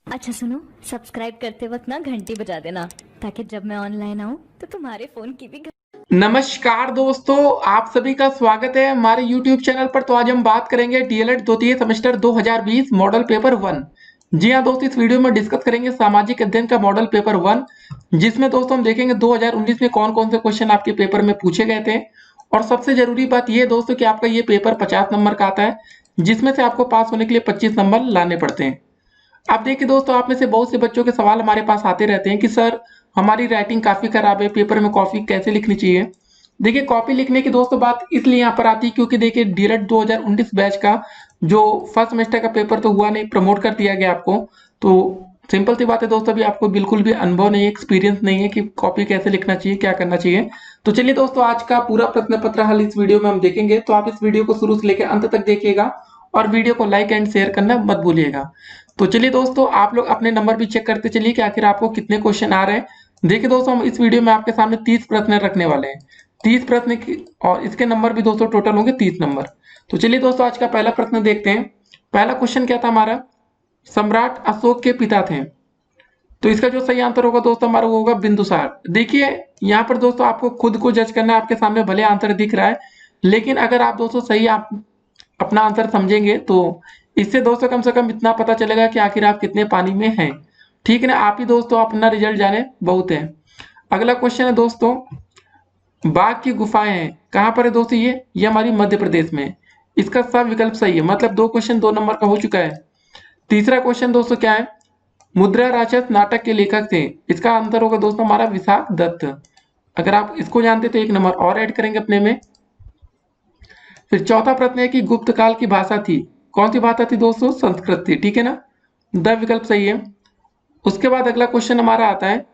अच्छा सुनो, सब्सक्राइब करते वक्त ना घंटी बजा देना ताकि जब मैं ऑनलाइन आऊँ तो तुम्हारे फोन की भी नमस्कार दोस्तों, आप सभी का स्वागत है हमारे YouTube चैनल पर। तो आज हम बात करेंगे डीएलएड द्वितीय सेमेस्टर 2020 मॉडल पेपर 1। जी हाँ दोस्तों, इस वीडियो में डिस्कस करेंगे सामाजिक अध्ययन का मॉडल पेपर 1, जिसमें दोस्तों हम देखेंगे 2019 में कौन कौन से क्वेश्चन आपके पेपर में पूछे गए थे। और सबसे जरूरी बात यह दोस्तों कि आपका ये पेपर 50 नंबर का आता है, जिसमें से आपको पास होने के लिए 25 नंबर लाने पड़ते हैं। अब देखिए दोस्तों, आप में से बहुत से बच्चों के सवाल हमारे पास आते रहते हैं कि सर हमारी राइटिंग काफी खराब है, पेपर में कॉपी कैसे लिखनी चाहिए। देखिए, कॉपी लिखने की दोस्तों बात इसलिए यहाँ पर आती है क्योंकि देखिए डीएलएड 2019 बैच का जो फर्स्ट सेमेस्टर का पेपर तो हुआ नहीं, प्रमोट कर दिया गया आपको। तो सिंपल सी बात है दोस्तों, अभी आपको बिल्कुल भी अनुभव नहीं है, एक्सपीरियंस नहीं है कि कॉपी कैसे लिखना चाहिए, क्या करना चाहिए। तो चलिए दोस्तों, आज का पूरा प्रश्न पत्र हल इस वीडियो में हम देखेंगे, तो आप इस वीडियो को शुरू से लेकर अंत तक देखिएगा और वीडियो को लाइक एंड शेयर करना मत भूलिएगा। तो चलिए दोस्तों, आप लोग अपने नंबर भी चेक करते चलिए कि आखिर आपको कितने क्वेश्चन आ रहे हैं। देखिए दोस्तों, हम इस वीडियो में आपके सामने 30 प्रश्न रखने वाले हैं, 30 प्रश्न की, और इसके नंबर भी दोस्तों टोटल होंगे 30 नंबर। तो चलिए दोस्तों, आज का पहला प्रश्न देखते हैं। पहला क्वेश्चन क्या था हमारा, सम्राट अशोक के पिता थे। तो इसका जो सही आंसर होगा दोस्तों हमारा वो होगा बिंदुसार। देखिए यहाँ पर दोस्तों आपको खुद को जज करना है, आपके सामने भले आंसर दिख रहा है, लेकिन अगर आप दोस्तों सही आप अपना आंसर समझेंगे तो इससे दोस्तों कम से कम इतना पता चलेगा कि आखिर आप कितने पानी में हैं। ठीक है ना, आप ही दोस्तों अपना रिजल्ट जाने बहुत है। अगला क्वेश्चन है दोस्तों, बाघ की गुफाएं हैं कहाँ पर है दोस्तों, ये हमारी मध्य प्रदेश में है। इसका सब विकल्प सही है, मतलब दो क्वेश्चन 2 नंबर का हो चुका है। तीसरा क्वेश्चन दोस्तों क्या है, मुद्रा राक्षस नाटक के लेखक थे। इसका आंसर होगा दोस्तों हमारा विशाख दत्त। अगर आप इसको जानते तो 1 नंबर और ऐड करेंगे अपने में। फिर चौथा प्रश्न है कि गुप्त काल की भाषा थी, कौन सी भाषा थी दोस्तों, संस्कृत थी। ठीक है ना, द विकल्प सही है। उसके बाद अगला क्वेश्चन हमारा आता है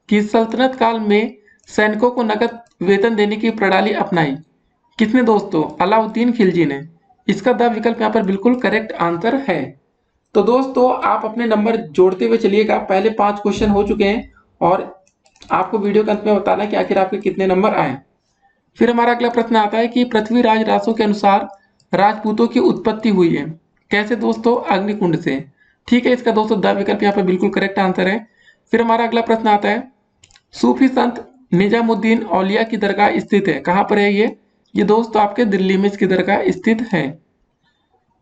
कि सल्तनत काल में सैनिकों को नकद वेतन देने की प्रणाली अपनाई, किसने दोस्तों, अलाउद्दीन खिलजी ने। इसका द विकल्प यहाँ पर बिल्कुल करेक्ट आंसर है। तो दोस्तों आप अपने नंबर जोड़ते हुए चलिएगा, पहले 5 क्वेश्चन हो चुके हैं और आपको वीडियो के अंत में बताना है कि आखिर आपके कितने नंबर आए। फिर हमारा अगला प्रश्न आता है कि पृथ्वीराज रासो के अनुसार राजपूतों की उत्पत्ति हुई है, कैसे दोस्तों, अग्निकुंड से। ठीक है, इसका दोस्तों द विकल्प यहाँ पर बिल्कुल करेक्ट आंसर है। फिर हमारा अगला प्रश्न आता है, सूफी संत निजामुद्दीन औलिया की दरगाह स्थित है, कहाँ पर है ये दोस्तों आपके दिल्ली में इसकी दरगाह स्थित है।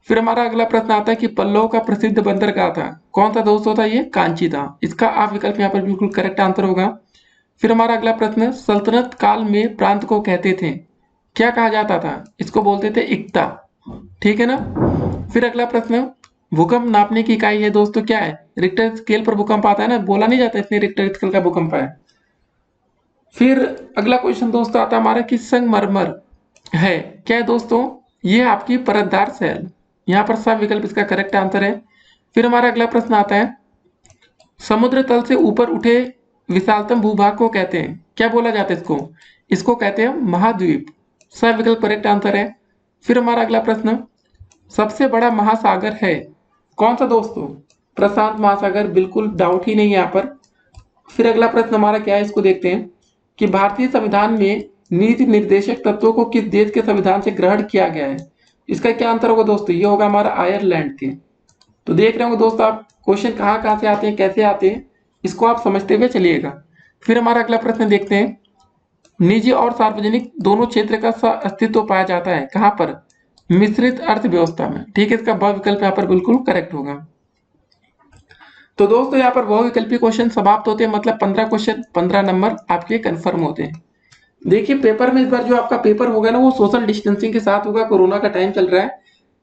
फिर हमारा अगला प्रश्न आता है कि पल्लव का प्रसिद्ध बंदरगाह था, कौन सा दोस्तों था, ये कांची था। इसका आप विकल्प यहाँ पर बिल्कुल करेक्ट आंसर होगा। फिर हमारा अगला प्रश्न, सल्तनत काल में प्रांत को कहते थे, क्या कहा जाता था, इसको बोलते थे इक्ता। ठीक है ना। फिर अगला प्रश्न, भूकंप नापने की इकाई है दोस्तों क्या है, रिक्टर स्केल पर भूकंप आता है ना, बोला नहीं जाता इसलिए रिक्टर स्केल का भूकंप है। फिर अगला क्वेश्चन दोस्तों आता है हमारा कि संगमरमर है, क्या है दोस्तों, ये आपकी परतदार शैल। यहाँ पर सब विकल्प इसका करेक्ट आंसर है। फिर हमारा अगला प्रश्न आता है, समुद्र तल से ऊपर उठे विशालतम भूभाग को कहते हैं, क्या बोला जाता है इसको, इसको कहते हैं महाद्वीप। सब विकल्प करेक्ट आंसर है। फिर हमारा अगला प्रश्न, सबसे बड़ा महासागर है, कौन सा दोस्तों, प्रशांत महासागर, बिल्कुल डाउट ही नहीं है यहाँ पर। फिर अगला प्रश्न हमारा क्या है, इसको देखते हैं कि भारतीय संविधान में नीति निर्देशक तत्वों को किस देश के संविधान से ग्रहण किया गया है। इसका क्या आंसर होगा दोस्तों, ये होगा हमारा आयरलैंड के। तो देख रहे होंगे दोस्तों आप क्वेश्चन कहाँ कहाँ से आते हैं, कैसे आते हैं, इसको आप समझते हुए चलिएगा। फिर हमारा अगला प्रश्न देखते हैं, निजी और सार्वजनिक दोनों क्षेत्र का अस्तित्व पाया जाता है कहाँ पर, मिश्रित अर्थव्यवस्था में। ठीक है, इसका ब विकल्प यहाँ पर बिल्कुल करेक्ट होगा। तो दोस्तों यहाँ पर बहुविकल्पी क्वेश्चन समाप्त होते हैं, मतलब 15 क्वेश्चन 15 नंबर आपके कंफर्म होते हैं। देखिए पेपर में इस बार जो आपका पेपर होगा ना वो सोशल डिस्टेंसिंग के साथ होगा, कोरोना का टाइम चल रहा है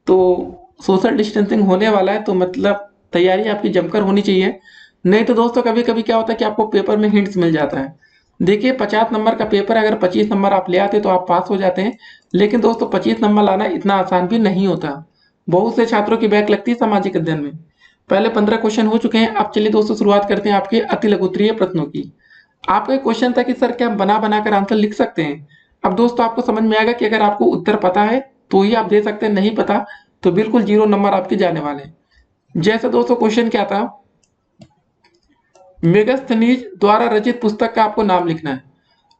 तो सोशल डिस्टेंसिंग होने वाला है, तो मतलब तैयारी आपकी जमकर होनी चाहिए। नहीं तो दोस्तों कभी कभी क्या होता है कि आपको पेपर में हिंट्स मिल जाता है। देखिए 50 नंबर का पेपर, अगर 25 नंबर आप ले आते तो आप पास हो जाते हैं, लेकिन दोस्तों 25 नंबर लाना इतना आसान भी नहीं होता। बहुत से छात्रों की बैक लगती है सामाजिक अध्ययन में। पहले 15 क्वेश्चन हो चुके हैं, अब चलिए दोस्तों शुरुआत करते हैं आपके अति लघुत्तरीय प्रश्नों की। आपका एक क्वेश्चन था कि सर क्या हम बना बना कर आंसर लिख सकते हैं। अब दोस्तों आपको समझ में आएगा कि अगर आपको उत्तर पता है तो ही आप दे सकते हैं, नहीं पता तो बिल्कुल 0 नंबर आपके जाने वाले हैं। जैसे दोस्तों क्वेश्चन क्या था, मेगास्थनीज द्वारा रचित पुस्तक का आपको नाम लिखना है।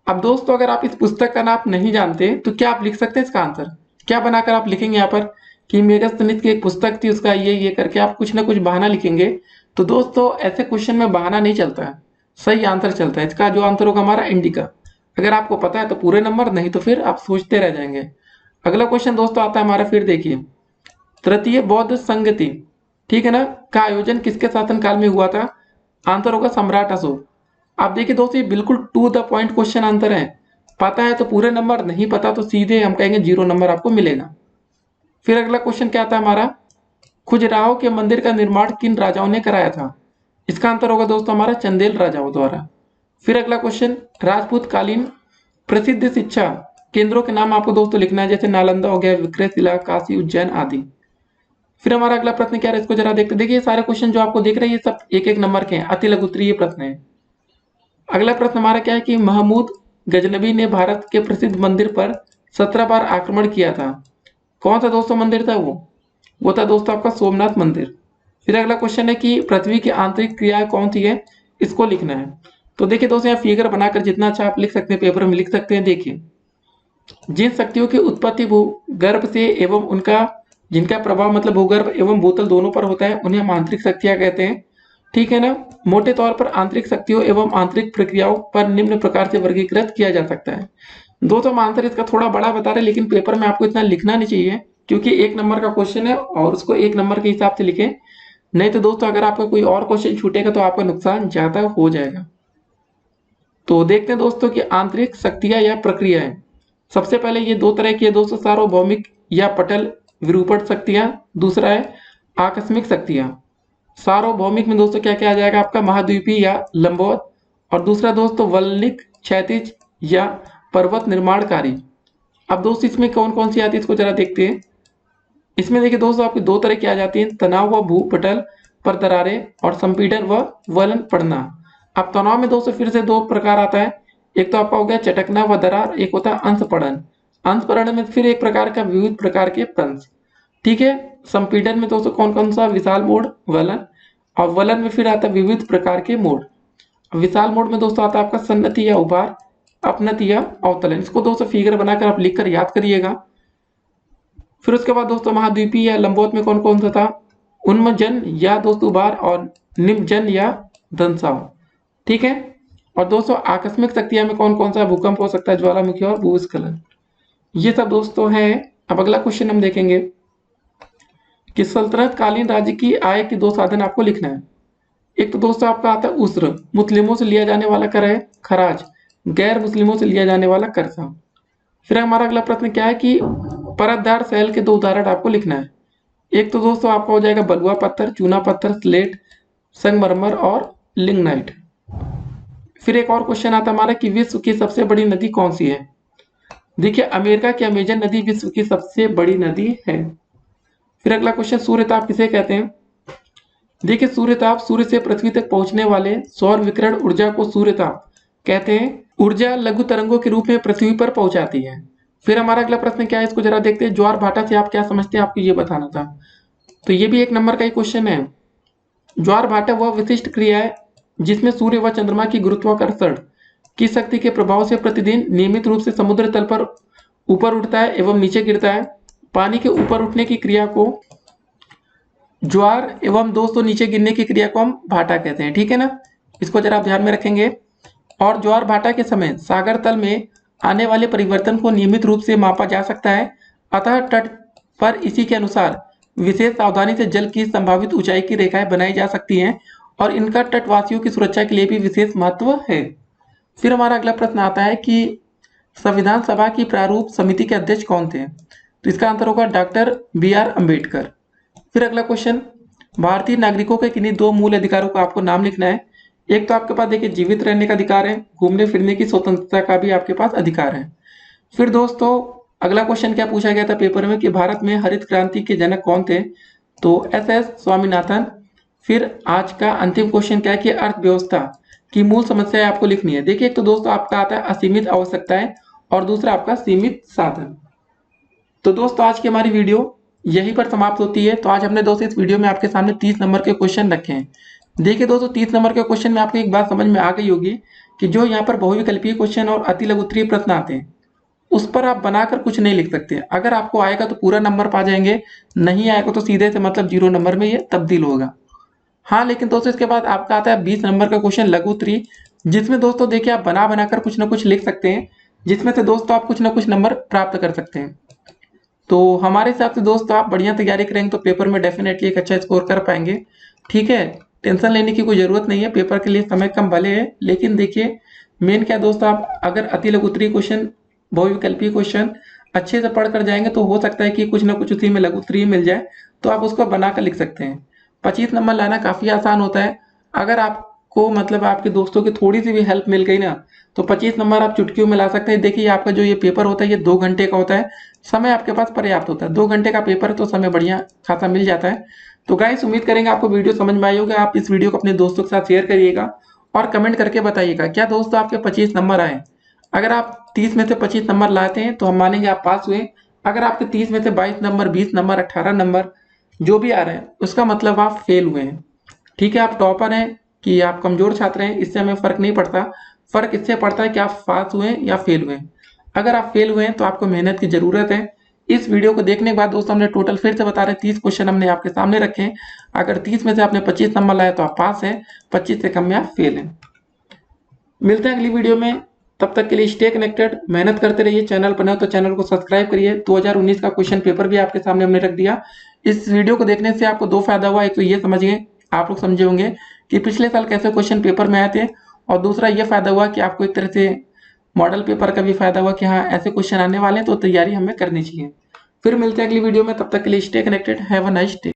अब दोस्तों अगर आप इस पुस्तक का नाम नहीं जानते तो क्या आप लिख सकते हैं इसका आंसर, क्या बनाकर आप लिखेंगे यहाँ पर, कि मेगास्थनीज की एक पुस्तक थी, उसका ये करके आप कुछ ना कुछ बहाना लिखेंगे। तो दोस्तों ऐसे क्वेश्चन में बहाना नहीं चलता है, सही आंसर चलता है। इसका जो आंसर होगा हमारा इंडिका। अगर आपको पता है तो पूरे नंबर, नहीं तो फिर आप सोचते रह जाएंगे। अगला क्वेश्चन दोस्तों आता है हमारा, फिर देखिए, तृतीय बौद्ध संगति, ठीक है ना, का आयोजन किसके शासनकाल में हुआ था? आंसर होगा सम्राट अशोक। आप देखिए दोस्तों ये बिल्कुल to the point question answer है। पता है तो पूरे नंबर, नहीं पता तो सीधे हम कहेंगे 0 नंबर आपको मिलेगा। फिर अगला क्वेश्चन क्या आता है हमारा, खजुराहो के मंदिर का निर्माण किन राजाओं ने कराया था? इसका आंसर होगा दोस्तों हमारा चंदेल राजाओं द्वारा। फिर अगला क्वेश्चन, राजपूत कालीन प्रसिद्ध शिक्षा केंद्रों के नाम आपको दोस्तों लिखना है, जैसे नालंदा हो गया, विक्रयशिला, काशी, उज्जैन आदि। फिर हमारा अगला प्रश्न क्या है, इसको जरा देखते। देखिए सारे क्वेश्चन जो आपको दिख रहे हैं ये सब एक एक नंबर के हैं, अति लघु उत्तरीय प्रश्न है। अगला प्रश्न हमारा क्या है कि महमूद गजनबी ने भारत के प्रसिद्ध मंदिर पर 17 बार आक्रमण किया था। कौन सा दोस्तों मंदिर था वो था दोस्तों आपका सोमनाथ मंदिर। फिर अगला क्वेश्चन है कि पृथ्वी की आंतरिक क्रियाएं कौन सी है, इसको लिखना है। तो देखिए दोस्तों यहाँ फिगर बनाकर जितना अच्छा आप लिख सकते हैं पेपर में लिख सकते हैं। देखिए जिन शक्तियों की उत्पत्ति भूगर्भ से एवं उनका जिनका प्रभाव मतलब भूगर्भ एवं भूतल दोनों पर होता है उन्हें हम आंतरिक शक्तियां कहते हैं, ठीक है ना। मोटे तौर पर आंतरिक शक्तियों एवं आंतरिक प्रक्रियाओं पर निम्न प्रकार से वर्गीकृत किया जा सकता है। दोस्तों हम आंसर इसका थोड़ा बड़ा बता रहे हैं, लेकिन पेपर में आपको इतना लिखना नहीं चाहिए, क्योंकि 1 नंबर का क्वेश्चन है और उसको 1 नंबर के हिसाब से लिखें। नहीं तो दोस्तों अगर आपका कोई और क्वेश्चन छूटेगा तो आपका नुकसान ज्यादा हो जाएगा। तो देखते हैं दोस्तों कि आंतरिक शक्तियां या प्रक्रियाएं। सबसे पहले ये 2 तरह की है दोस्तों, सार्वभौमिक या पटल विरूपण शक्तियां, दूसरा है आकस्मिक शक्तियां। सार्वभौमिक में दोस्तों क्या क्या आ जाएगा आपका, महाद्वीपीय या लंबवत, और दूसरा दोस्तों वल्लिक, क्षैतिज या पर्वत निर्माणकारी। अब दोस्तों इसमें कौन कौन सी आती है इसको जरा देखते हैं। इसमें देखिए दोस्तों आपकी 2 तरह की आ जाती है, तनाव व भूपटल पर दरारें और संपीड़न व वलन पड़ना। अब तनाव में दोस्तों फिर से 2 प्रकार आता है, एक तो आपका हो गया चटकना व दरार, एक होता है अंशपड़न। अंशपड़न में फिर एक प्रकार का विविध प्रकार के प्रंश, ठीक है। संपीड़न में दोस्तों कौन कौन सा, विशाल मोड़, वलन, और वलन में फिर आता है विविध प्रकार के मोड़। विशाल मोड में दोस्तों आता है आपका सन्नति या उभार, अपनति या अवतलन। इसको दोस्तों फिगर बनाकर आप लिखकर याद करिएगा। फिर उसके बाद दोस्तों महाद्वीपीय या लंबवत में कौन कौन सा था, उन्मजन या दोस्तों उभार, और निम्नजन या दंसाव, ठीक है। और दोस्तों आकस्मिक शक्तियां में कौन कौन सा, भूकंप हो सकता है, ज्वालामुखी और भूस्खलन, ये सब दोस्तों है। अब अगला क्वेश्चन हम देखेंगे कि सल्तनत कालीन राज्य की आय के 2 साधन आपको लिखना है। एक तो दोस्तों आपका आता है उस्र, मुस्लिमों से लिया जाने वाला कर है, खराज, गैर मुस्लिमों से लिया जाने वाला कर था। फिर हमारा अगला प्रश्न क्या है कि परतदार शैल के 2 उदाहरण आपको लिखना है। एक तो दोस्तों आपका हो जाएगा बलुआ पत्थर, चूना पत्थर, स्लेट, संगमरमर और लिग्नाइट। फिर एक और क्वेश्चन आता है हमारा कि विश्व की सबसे बड़ी नदी कौन सी है। देखिए अमेरिका की अमेजन नदी विश्व की सबसे बड़ी नदी है। फिर अगला क्वेश्चन, सूर्यताप किसे कहते हैं। देखिए सूर्यताप सूर्य से पृथ्वी तक पहुंचने वाले सौर विकिरण ऊर्जा को सूर्यताप कहते हैं। ऊर्जा लघु तरंगों के रूप में पृथ्वी पर पहुंचाती है। फिर हमारा अगला प्रश्न क्या है, इसको जरा देखते हैं। ज्वार भाटा से आप क्या समझते हैं, आपको ये बताना था। तो ये भी 1 नंबर का ही क्वेश्चन है। ज्वार भाटा वह विशिष्ट क्रिया है जिसमें सूर्य व चंद्रमा की गुरुत्वाकर्षण की शक्ति के प्रभाव से प्रतिदिन नियमित रूप से समुद्र तल पर ऊपर उठता है एवं नीचे गिरता है। पानी के ऊपर उठने की क्रिया को ज्वार एवं दोस्तों नीचे गिरने की क्रिया को हम भाटा कहते हैं, ठीक है ना। इसको जरा आप ध्यान में रखेंगे। और ज्वार भाटा के समय सागर तल में आने वाले परिवर्तन को नियमित रूप से मापा जा सकता है। अतः तट पर इसी के अनुसार विशेष सावधानी से जल की संभावित ऊंचाई की रेखाएं बनाई जा सकती हैं और इनका तटवासियों की सुरक्षा के लिए भी विशेष महत्व है। फिर हमारा अगला प्रश्न आता है कि संविधान सभा की प्रारूप समिति के अध्यक्ष कौन थे। तो इसका आंसर होगा डॉक्टर BR अम्बेडकर। फिर अगला क्वेश्चन, भारतीय नागरिकों के किन्हीं 2 मूल अधिकारों का आपको नाम लिखना है। एक तो आपके पास देखिए जीवित रहने का अधिकार है, घूमने फिरने की स्वतंत्रता का भी आपके पास अधिकार है। फिर दोस्तों अगला क्वेश्चन क्या पूछा गया था पेपर में कि भारत में हरित क्रांति के जनक कौन थे। तो SS स्वामीनाथन। फिर आज का अंतिम क्वेश्चन क्या है कि अर्थव्यवस्था की मूल समस्या आपको लिखनी है। देखिए एक तो दोस्तों आपका आता है असीमित आवश्यकताएं और दूसरा आपका सीमित साधन। तो दोस्तों आज की हमारी वीडियो यहीं पर समाप्त होती है। तो आज हमने दोस्तों इस वीडियो में आपके सामने 30 नंबर के क्वेश्चन रखे हैं। देखिए दोस्तों 30 नंबर के क्वेश्चन में आपको एक बात समझ में आ गई होगी कि जो यहाँ पर बहुविकल्पीय क्वेश्चन और अति लघु उत्तरीय प्रश्न आते हैं उस पर आप बनाकर कुछ नहीं लिख सकते। अगर आपको आएगा तो पूरा नंबर पा जाएंगे, नहीं आएगा तो सीधे से मतलब 0 नंबर में ये तब्दील होगा। हाँ लेकिन दोस्तों इसके बाद आपका आता है 20 नंबर का क्वेश्चन लघु उत्तरी, जिसमें दोस्तों देखिए आप बना बनाकर कुछ ना कुछ लिख सकते हैं, जिसमें से दोस्तों आप कुछ ना कुछ नंबर प्राप्त कर सकते हैं। तो हमारे हिसाब से दोस्तों आप बढ़िया तैयारी करेंगे तो पेपर में डेफिनेटली एक अच्छा स्कोर कर पाएंगे। ठीक है, टेंशन लेने की कोई ज़रूरत नहीं है, पेपर के लिए समय कम भले है, लेकिन देखिए मेन क्या दोस्तों, आप अगर अति लघु उत्तरीय क्वेश्चन, बहुविकल्पीय क्वेश्चन अच्छे से पढ़ कर जाएंगे तो हो सकता है कि कुछ ना कुछ उसी में लघु उत्तरीय मिल जाए, तो आप उसको बनाकर लिख सकते हैं। 25 नंबर लाना काफ़ी आसान होता है। अगर आपको मतलब आपके दोस्तों की थोड़ी सी भी हेल्प मिल गई ना, तो 25 नंबर आप चुटकियों में ला सकते हैं। देखिए आपका जो ये पेपर होता है ये 2 घंटे का होता है, समय आपके पास पर्याप्त होता है। 2 घंटे का पेपर है तो समय बढ़िया खासा मिल जाता है। तो गाइस उम्मीद करेंगे आपको वीडियो समझ में आई होगी। आप इस वीडियो को अपने दोस्तों के साथ शेयर करिएगा और कमेंट करके बताइएगा क्या दोस्तों आपके 25 नंबर आए। अगर आप 30 में से 25 नंबर लाते हैं तो हम मानेंगे आप पास हुए। अगर आपके 30 में से 22 नंबर, 20 नंबर, 18 नंबर जो भी आ रहे हैं उसका मतलब आप फेल हुए हैं। ठीक है, आप टॉपर हैं कि आप कमजोर छात्र हैं, इससे हमें फर्क नहीं पड़ता। फर्क इससे पड़ता है कि आप पास हुए या फेल हुए। अगर आप फेल हुए हैं तो आपको मेहनत की जरूरत है। इस वीडियो को देखने के बाद दोस्तों हमने टोटल फिर से बता रहे 30 क्वेश्चन हमने आपके सामने रखे हैं। अगर 30 में से आपने 25 नंबर लाया तो आप पास हैं, 25 से कम में आप फेल हैं। मिलते हैं अगली वीडियो में, तब तक के लिए स्टे कनेक्टेड, मेहनत करते रहिए। चैनल पर नए तो चैनल को सब्सक्राइब करिए। 2019 का क्वेश्चन पेपर भी आपके सामने हमने रख दिया। इस वीडियो को देखने से आपको 2 फायदा हुआ। एक तो ये समझ गए, आप लोग समझे होंगे कि पिछले साल कैसे क्वेश्चन पेपर में आए थे, और दूसरा ये फायदा हुआ कि आपको एक तरह से मॉडल पेपर का भी फायदा हुआ कि हाँ ऐसे क्वेश्चन आने वाले हैं तो तैयारी हमें करनी चाहिए। फिर मिलते हैं अगली वीडियो में, तब तक के लिए stay connected, have a nice day.